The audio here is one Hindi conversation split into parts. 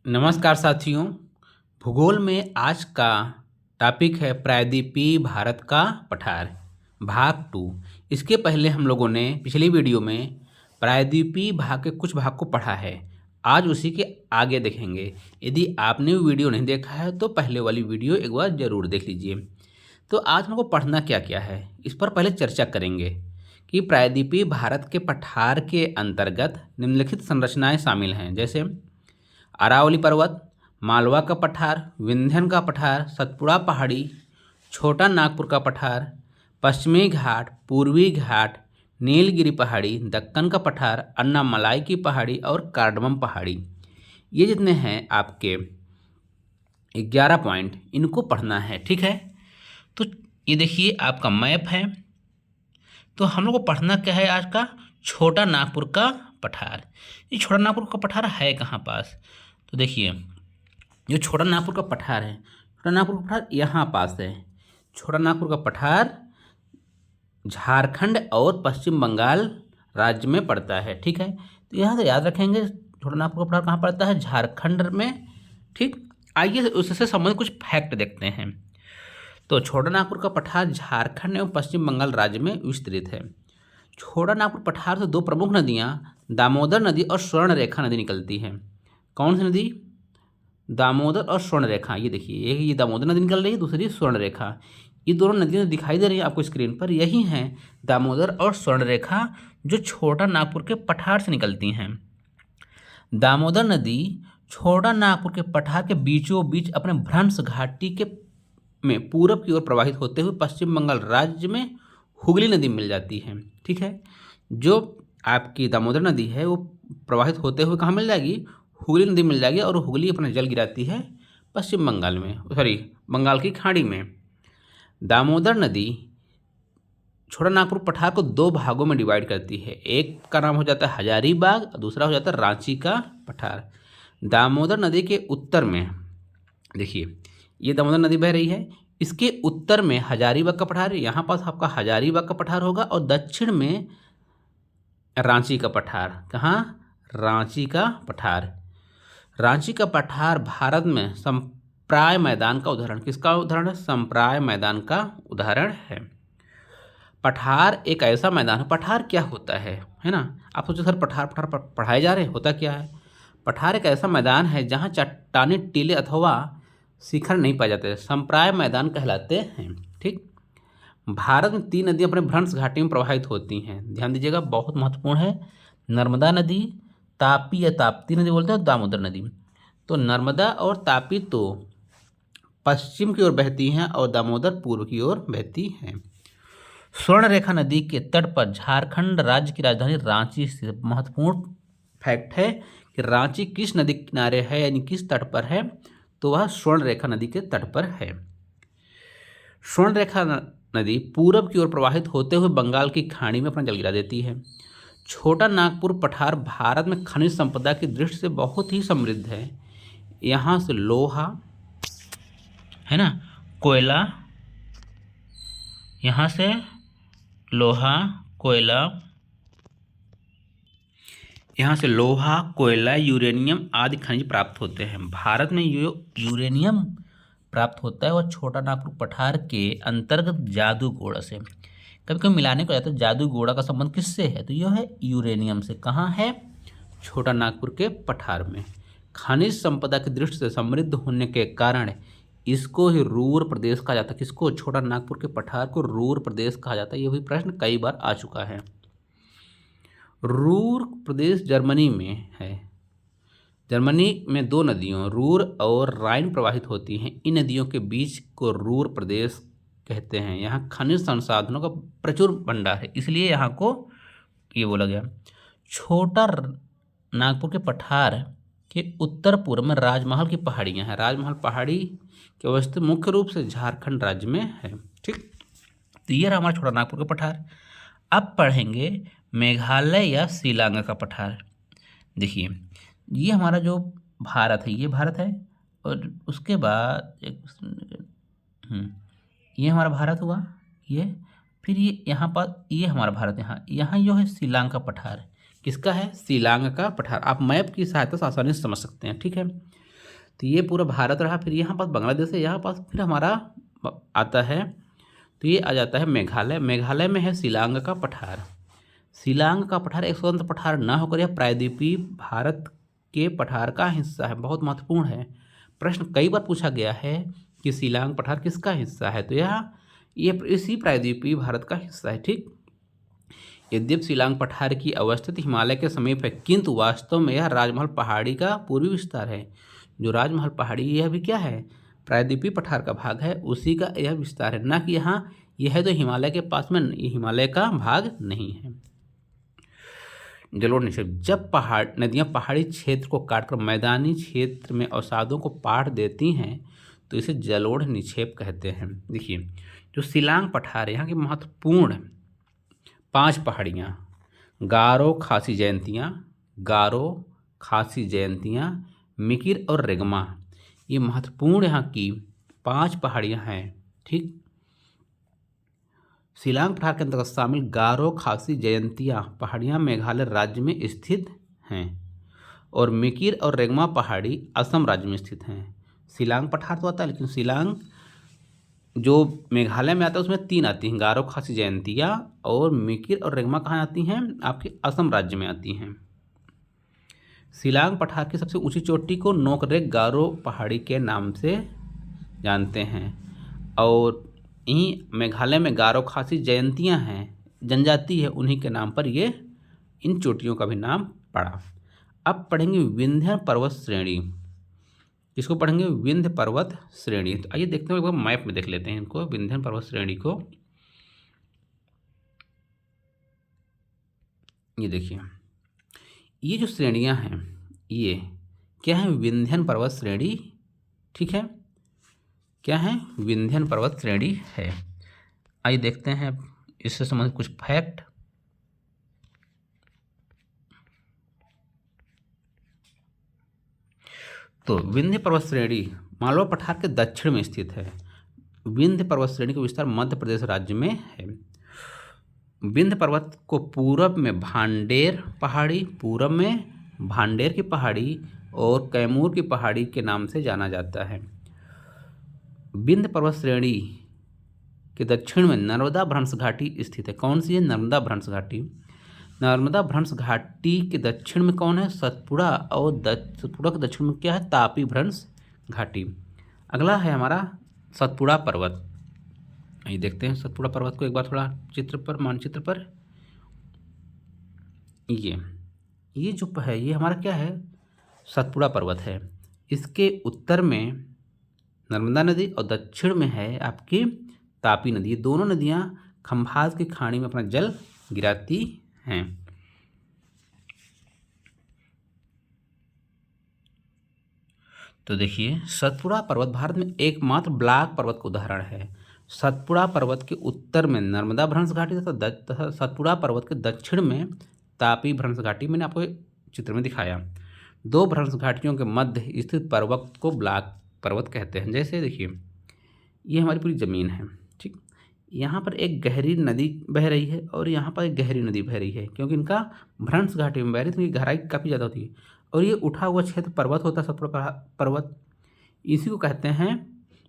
नमस्कार साथियों। भूगोल में आज का टॉपिक है प्रायद्वीपीय भारत का पठार भाग 2। इसके पहले हम लोगों ने पिछली वीडियो में प्रायद्वीपीय भाग के कुछ भाग को पढ़ा है। आज उसी के आगे देखेंगे। यदि आपने वो वीडियो नहीं देखा है तो पहले वाली वीडियो एक बार ज़रूर देख लीजिए। तो आज हमको पढ़ना क्या क्या है इस पर पहले चर्चा करेंगे कि प्रायद्वीपीय भारत के पठार के अंतर्गत निम्नलिखित संरचनाएं शामिल हैं, जैसे अरावली पर्वत, मालवा का पठार, विंध्यन का पठार, सतपुड़ा पहाड़ी, छोटा नागपुर का पठार, पश्चिमी घाट, पूर्वी घाट, नीलगिरी पहाड़ी, दक्कन का पठार, अन्नामलाई की पहाड़ी और कार्डमम पहाड़ी। ये जितने हैं आपके 11 पॉइंट, इनको पढ़ना है, ठीक है। तो ये देखिए आपका मैप है। तो हम लोग को पढ़ना क्या है आज का, छोटा नागपुर का पठार। ये छोटा नागपुर का पठार है कहाँ पास, तो देखिए जो छोटा नागपुर का पठार है, छोटा नागपुर का पठार यहाँ पास है। छोटा नागपुर का पठार झारखंड और पश्चिम बंगाल राज्य में पड़ता है, ठीक है। तो यहाँ से याद रखेंगे छोटा नागपुर का पठार कहाँ पड़ता है, झारखंड में, ठीक। आइए उससे संबंधित कुछ फैक्ट देखते हैं। तो छोटा नागपुर का पठार झारखंड एवं पश्चिम बंगाल राज्य में विस्तृत है। छोटा नागपुर पठार से दो प्रमुख नदियाँ दामोदर नदी और स्वर्ण रेखा नदी निकलती हैं। कौन सी नदी, दामोदर और स्वर्ण रेखा। ये देखिए एक ये दामोदर नदी निकल रही है, दूसरी स्वर्ण रेखा। ये दोनों नदियाँ दिखाई दे रही हैं आपको स्क्रीन पर, यही हैं दामोदर और स्वर्ण रेखा जो छोटा नागपुर के पठार से निकलती हैं। दामोदर नदी छोटा नागपुर के पठार के बीचों बीच अपने भ्रंश घाटी के में पूरब की ओर प्रवाहित होते हुए पश्चिम बंगाल राज्य में हुगली नदी मिल जाती है, ठीक है। जो आपकी दामोदर नदी है वो प्रवाहित होते हुए कहाँ मिल जाएगी, हुगली नदी मिल जाएगी, और हुगली अपना जल गिराती है पश्चिम बंगाल में, सॉरी बंगाल की खाड़ी में। दामोदर नदी छोटा नागपुर पठार को दो भागों में डिवाइड करती है। एक का नाम हो जाता है हजारीबाग और दूसरा हो जाता है रांची का पठार। दामोदर नदी के उत्तर में देखिए ये दामोदर नदी बह रही है, इसके उत्तर में हजारीबाग का पठार है। यहाँ पास आपका हजारीबाग का पठार होगा और दक्षिण में रांची का पठार। कहाँ, रांची का पठार। रांची का पठार भारत में संप्राय मैदान का उदाहरण, किसका उदाहरण है, संप्राय मैदान का उदाहरण है। पठार एक ऐसा मैदान है, पठार क्या होता है ना। आप सोचो सर पठार पठार पढ़ाए जा रहे हैं, होता क्या है। पठार एक ऐसा मैदान है जहाँ चट्टानी, टीले अथवा शिखर नहीं पाए जाते, संप्राय मैदान कहलाते हैं, ठीक। भारत में 3 नदियाँ अपने भ्रंश घाटी में प्रवाहित होती हैं, ध्यान दीजिएगा, बहुत महत्वपूर्ण है। नर्मदा नदी, तापी या ताप्ती नदी बोलते हैं, दामोदर नदी। तो नर्मदा और तापी तो पश्चिम की ओर बहती हैं और दामोदर पूर्व की ओर बहती हैं। स्वर्ण रेखा नदी के तट पर झारखंड राज्य की राजधानी रांची स्थित। महत्वपूर्ण फैक्ट है कि रांची किस नदी के किनारे है, यानी किस तट पर है, तो वह स्वर्ण रेखा नदी के तट पर है। स्वर्ण रेखा नदी पूरब की ओर प्रवाहित होते हुए बंगाल की खाड़ी में अपना जल गिरा देती है। छोटा नागपुर पठार भारत में खनिज संपदा की दृष्टि से बहुत ही समृद्ध है। यहाँ से लोहा है ना, कोयला, यहाँ से लोहा, कोयला, यहाँ से लोहा, कोयला, यूरेनियम आदि खनिज प्राप्त होते हैं। भारत में यूरेनियम प्राप्त होता है और छोटा नागपुर पठार के अंतर्गत जादूगोड़ा से। कभी कभी मिलाने को जाता है जादूगोड़ा का संबंध किससे है, तो यह है यूरेनियम से। कहाँ है, छोटा नागपुर के पठार में। खनिज संपदा की दृष्टि से समृद्ध होने के कारण इसको ही रूर प्रदेश कहा जाता है। किसको, छोटा नागपुर के पठार को रूर प्रदेश कहा जाता है। यह भी प्रश्न कई बार आ चुका है। रूर प्रदेश जर्मनी में है। जर्मनी में 2 नदियों रूर और राइन प्रवाहित होती हैं। इन नदियों के बीच को रूर प्रदेश कहते हैं। यहाँ खनिज संसाधनों का प्रचुर भंडार है, इसलिए यहाँ को ये बोला गया। छोटा नागपुर के पठार के उत्तर पूर्व में राजमहल की पहाड़ियाँ हैं। राजमहल पहाड़ी की अवस्थित मुख्य रूप से झारखंड राज्य में है, ठीक। तो ये रहा हमारा छोटा नागपुर का पठार। अब पढ़ेंगे मेघालय या शिलांग का पठार। देखिए ये हमारा जो भारत है, ये भारत है, और उसके बाद ये हमारा भारत हुआ, ये फिर ये यहाँ पर ये हमारा भारत, यहाँ यहाँ जो है शिलांग का पठार। किसका है, शिलांग का पठार। आप मैप की सहायता से आसानी से समझ सकते हैं, ठीक है। तो ये पूरा भारत रहा। फिर यहाँ पास बांग्लादेश है, यहाँ पास फिर हमारा आता है, तो ये आ जाता है मेघालय। मेघालय में है शिलांग का पठार। शिलांग का पठार एक स्वतंत्र पठार न होकर यह प्रायद्वीपीय भारत के पठार का हिस्सा है। बहुत महत्वपूर्ण है, प्रश्न कई बार पूछा गया है कि शिलांग पठार किसका हिस्सा है, तो ये इसी प्रायद्वीपीय भारत का हिस्सा है। ठीक, यद्यपि शिलांग पठार की अवस्थिति हिमालय के समीप है, किंतु वास्तव में यह राजमहल पहाड़ी का पूर्वी विस्तार है। जो राजमहल पहाड़ी, यह भी क्या है, प्रायद्वीपीय पठार का भाग है, उसी का यह विस्तार है, ना कि यहाँ यह है तो हिमालय के पास में, ये हिमालय का भाग नहीं है। जलोढ़ निक्षेप, जब नदियाँ पहाड़ी क्षेत्र को काटकर मैदानी क्षेत्र में अवसादों को पाट देती हैं तो इसे जलोढ़ निक्षेप कहते हैं। देखिए, जो शिलांग पठार है, यहाँ की महत्वपूर्ण 5 पहाड़ियाँ, गारो खासी जयंतियाँ, मिकिर और रेगमा, ये महत्वपूर्ण यहाँ की 5 पहाड़ियाँ हैं। ठीक, शिलांग पठार के अंतर्गत शामिल गारो खासी जयंतियाँ पहाड़ियाँ मेघालय राज्य में स्थित हैं और मिकिर और रेगमा पहाड़ी असम राज्य में स्थित हैं। शिलांग पठार तो आता है, लेकिन शिलांग जो मेघालय में आता है उसमें 3 आती हैं, गारो खासी जयंतियाँ और मिकिर और रेगमा कहाँ आती हैं, आपके असम राज्य में आती हैं। शिलांग पठार की सबसे ऊंची चोटी को नोकरेक गारो पहाड़ी के नाम से जानते हैं और यहीं मेघालय में गारो खासी जयंतियाँ हैं, जनजाति है, उन्हीं के नाम पर ये इन चोटियों का भी नाम पड़ा। अब पढ़ेंगे विंध्य पर्वत श्रेणी। इसको पढ़ेंगे विंध्य पर्वत श्रेणी। तो आइए देखते हैं, एक बार मैप में देख लेते हैं इनको, विंध्य पर्वत श्रेणी को। ये देखिए, ये जो श्रेणियां हैं ये क्या है, विंध्य पर्वत श्रेणी। ठीक है, क्या है, विंध्य पर्वत श्रेणी है। आइए देखते हैं इससे संबंधित कुछ फैक्ट। तो विंध्य पर्वत श्रेणी मालवा पठार के दक्षिण में स्थित है। विंध्य पर्वत श्रेणी का विस्तार मध्य प्रदेश राज्य में है। विंध्य पर्वत को पूरब में भांडेर की पहाड़ी और कैमूर की पहाड़ी के नाम से जाना जाता है। विंध्य पर्वत श्रेणी के दक्षिण में नर्मदा भ्रंश घाटी स्थित है। कौन सी है, नर्मदा भ्रंश घाटी। नर्मदा भ्रंश घाटी के दक्षिण में कौन है, सतपुड़ा, और सतपुड़ा के दक्षिण में क्या है, तापी भ्रंश घाटी। अगला है हमारा सतपुड़ा पर्वत। ये देखते हैं सतपुड़ा पर्वत को एक बार थोड़ा मानचित्र पर। ये जो है ये हमारा क्या है, सतपुड़ा पर्वत है। इसके उत्तर में नर्मदा नदी और दक्षिण में है आपकी तापी नदी। ये दोनों नदियाँ खंभात की खाड़ी में अपना जल गिराती हैं। तो देखिए, सतपुड़ा पर्वत भारत में एकमात्र ब्लॉक पर्वत का उदाहरण है। सतपुड़ा पर्वत के उत्तर में नर्मदा भ्रंश घाटी तथा सतपुड़ा पर्वत के दक्षिण में तापी भ्रंश घाटी। मैंने आपको चित्र में दिखाया। 2 भ्रंश घाटियों के मध्य स्थित पर्वत को ब्लॉक पर्वत कहते हैं। जैसे देखिए, ये हमारी पूरी ज़मीन है, ठीक, यहाँ पर एक गहरी नदी बह रही है और यहाँ पर एक गहरी नदी बह रही है, क्योंकि इनका भ्रंश घाटी में बह रही है तो इनकी गहराई काफ़ी ज़्यादा होती है और ये उठा हुआ क्षेत्र पर्वत होता है, सतपुड़ा पर्वत। इसी को कहते हैं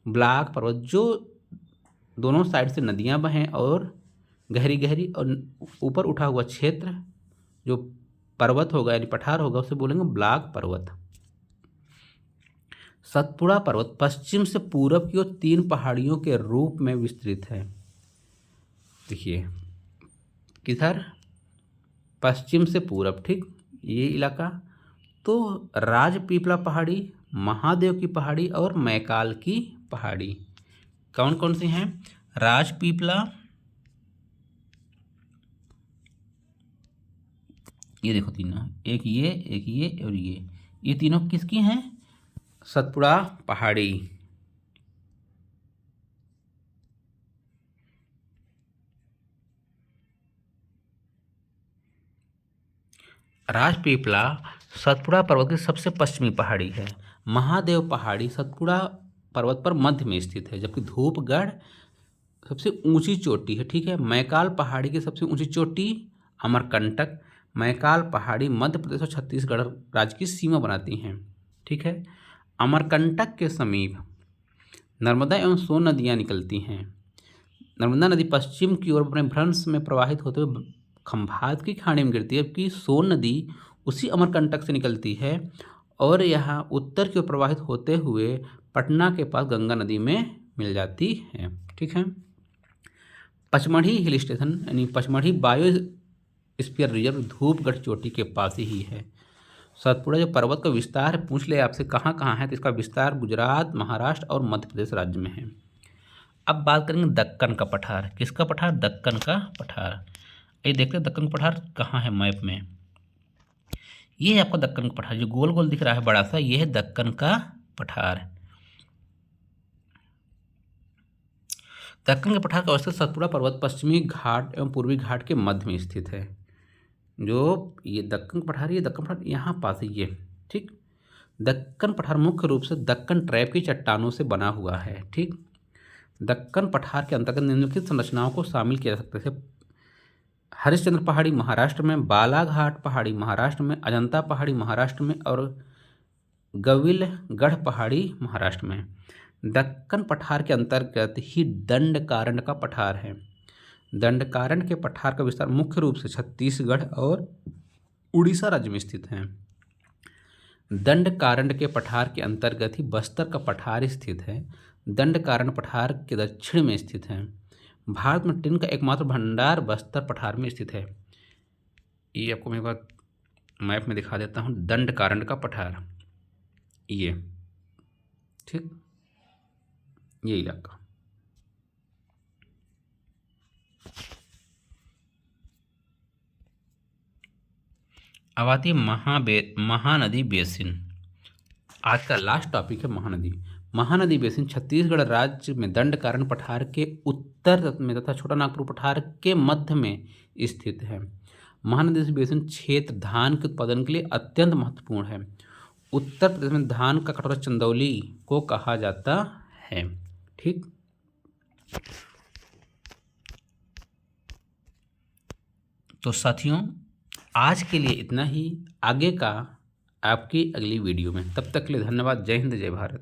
ब्लॉक पर्वत। जो दोनों साइड से नदियाँ बहें और गहरी गहरी और ऊपर उठा हुआ क्षेत्र जो पर्वत होगा यानी पठार होगा उसे बोलेंगे ब्लॉक पर्वत। सतपुड़ा पर्वत पश्चिम से पूरब की ओर 3 पहाड़ियों के रूप में विस्तृत है। देखिए, किधर, पश्चिम से पूरब, ठीक, ये इलाका। तो राजपीपला पहाड़ी, महादेव की पहाड़ी और मैकाल की पहाड़ी कौन कौन सी हैं, राजपीपला, ये देखो तीनों, एक ये और ये तीनों किसकी हैं, सतपुड़ा पहाड़ी। राजपीपला सतपुड़ा पर्वत की सबसे पश्चिमी पहाड़ी है। महादेव पहाड़ी सतपुड़ा पर्वत पर मध्य में स्थित है, जबकि धूपगढ़ सबसे ऊंची चोटी है। ठीक है, मैकाल पहाड़ी की सबसे ऊंची चोटी अमरकंटक। मैकाल पहाड़ी मध्य प्रदेश और छत्तीसगढ़ राज्य की सीमा बनाती हैं। ठीक है, अमरकंटक के समीप नर्मदा एवं सोन नदियाँ निकलती हैं। नर्मदा नदी पश्चिम की ओर अपने भ्रंश में प्रवाहित होते हुए खंभात की खाड़ी में गिरती है, जबकि सोन नदी उसी अमरकंटक से निकलती है और यहाँ उत्तर की ओर प्रवाहित होते हुए पटना के पास गंगा नदी में मिल जाती है। ठीक है। पचमढ़ी हिल स्टेशन यानी पचमढ़ी बायोस्फीयर रिजर्व धूपगढ़ चोटी के पास ही है। सतपुड़ा जो पर्वत का विस्तार पूछ ले आपसे कहाँ कहाँ है, तो इसका विस्तार गुजरात, महाराष्ट्र और मध्य प्रदेश राज्य में है। अब बात करेंगे दक्कन का पठार। किसका पठार? दक्कन का पठार। ये देखते हैं दक्कन का पठार कहाँ है मैप में। ये है आपका दक्कन का पठार, जो गोल गोल दिख रहा है बड़ा सा, ये है दक्कन का पठार। दक्कन के पठार का अवस्थित सतपुड़ा पर्वत पश्चिमी घाट एवं पूर्वी घाट के मध्य में स्थित है। जो ये दक्कन पठार, ये दक्कन पठार यहाँ पास है ये। ठीक। दक्कन पठार मुख्य रूप से दक्कन ट्रैप की चट्टानों से बना हुआ है। ठीक। दक्कन पठार के अंतर्गत निम्नलिखित संरचनाओं को शामिल किया जा सकता है। हरिश्चंद्र पहाड़ी महाराष्ट्र में, बालाघाट पहाड़ी महाराष्ट्र में, अजंता पहाड़ी महाराष्ट्र में और गविलगढ़ पहाड़ी महाराष्ट्र में। दक्कन पठार के अंतर्गत ही दंडकारण्य का पठार है। दंडकारण्य के पठार का विस्तार मुख्य रूप से छत्तीसगढ़ और उड़ीसा राज्य में स्थित है। दंडकारण्य के पठार के अंतर्गत ही बस्तर का पठार स्थित है। दंडकारण्य पठार के दक्षिण में स्थित है। भारत में टिन का एकमात्र भंडार बस्तर पठार में स्थित है। ये आपको मैं एक बार मैप में दिखा देता हूँ। दंडकारण्य का पठार ये, ठीक, ये इलाका। अब आती है महानदी बेसिन। आज का लास्ट टॉपिक है महानदी। महानदी बेसिन छत्तीसगढ़ राज्य में दंडकारण्य पठार के उत्तर में तथा छोटा नागपुर पठार के मध्य में स्थित है। महानदी बेसिन क्षेत्र धान के उत्पादन के लिए अत्यंत महत्वपूर्ण है। उत्तर प्रदेश में धान का कटोरा चंदौली को कहा जाता है। ठीक। तो साथियों, आज के लिए इतना ही। आगे का आपकी अगली वीडियो में। तब तक के लिए धन्यवाद। जय हिंद, जय भारत।